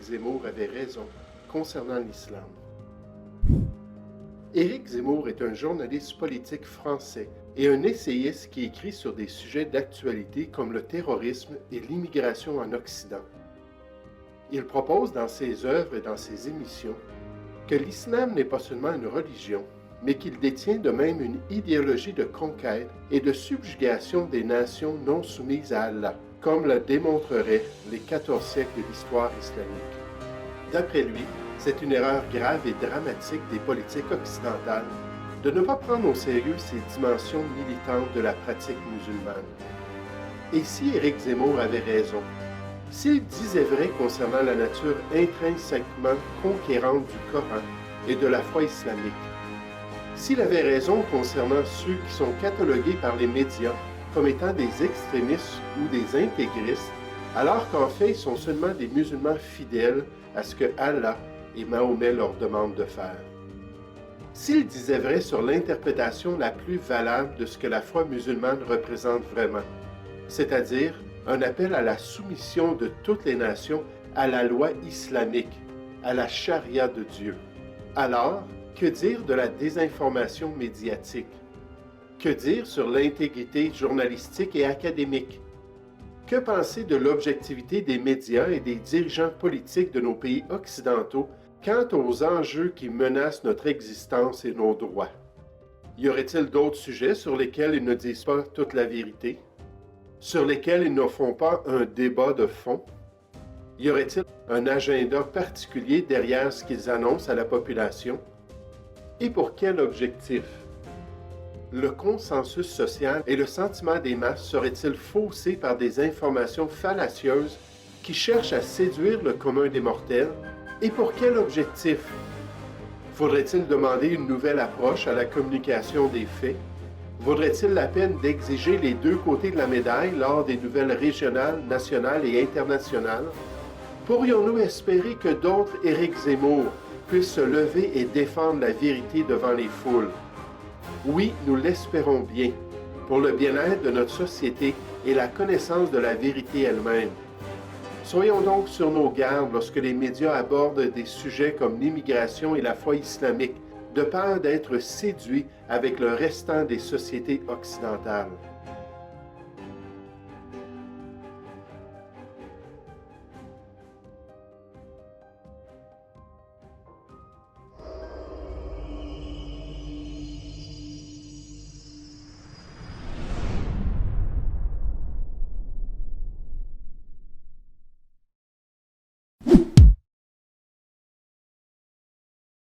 Zemmour avait raison concernant l'islam. Éric Zemmour est un journaliste politique français et un essayiste qui écrit sur des sujets d'actualité comme le terrorisme et l'immigration en Occident. Il propose dans ses œuvres et dans ses émissions que l'islam n'est pas seulement une religion, mais qu'il détient de même une idéologie de conquête et de subjugation des nations non soumises à Allah, comme le démontreraient les 14 siècles de l'histoire islamique. D'après lui, c'est une erreur grave et dramatique des politiques occidentales de ne pas prendre au sérieux ces dimensions militantes de la pratique musulmane. Et si Éric Zemmour avait raison, s'il disait vrai concernant la nature intrinsèquement conquérante du Coran et de la foi islamique, s'il avait raison concernant ceux qui sont catalogués par les médias comme étant des extrémistes ou des intégristes, alors qu'en fait ils sont seulement des musulmans fidèles à ce que Allah et Mahomet leur demandent de faire. S'il disait vrai sur l'interprétation la plus valable de ce que la foi musulmane représente vraiment, c'est-à-dire un appel à la soumission de toutes les nations à la loi islamique, à la charia de Dieu, alors, que dire de la désinformation médiatique? Que dire sur l'intégrité journalistique et académique? Que penser de l'objectivité des médias et des dirigeants politiques de nos pays occidentaux quant aux enjeux qui menacent notre existence et nos droits? Y aurait-il d'autres sujets sur lesquels ils ne disent pas toute la vérité? Sur lesquels ils ne font pas un débat de fond? Y aurait-il un agenda particulier derrière ce qu'ils annoncent à la population? Et pour quel objectif? Le consensus social et le sentiment des masses seraient-ils faussés par des informations fallacieuses qui cherchent à séduire le commun des mortels? Et pour quel objectif? Faudrait-il demander une nouvelle approche à la communication des faits? Vaudrait-il la peine d'exiger les deux côtés de la médaille lors des nouvelles régionales, nationales et internationales? Pourrions-nous espérer que d'autres Éric Zemmour puissent se lever et défendre la vérité devant les foules? Oui, nous l'espérons bien, pour le bien-être de notre société et la connaissance de la vérité elle-même. Soyons donc sur nos gardes lorsque les médias abordent des sujets comme l'immigration et la foi islamique, de peur d'être séduits avec le restant des sociétés occidentales.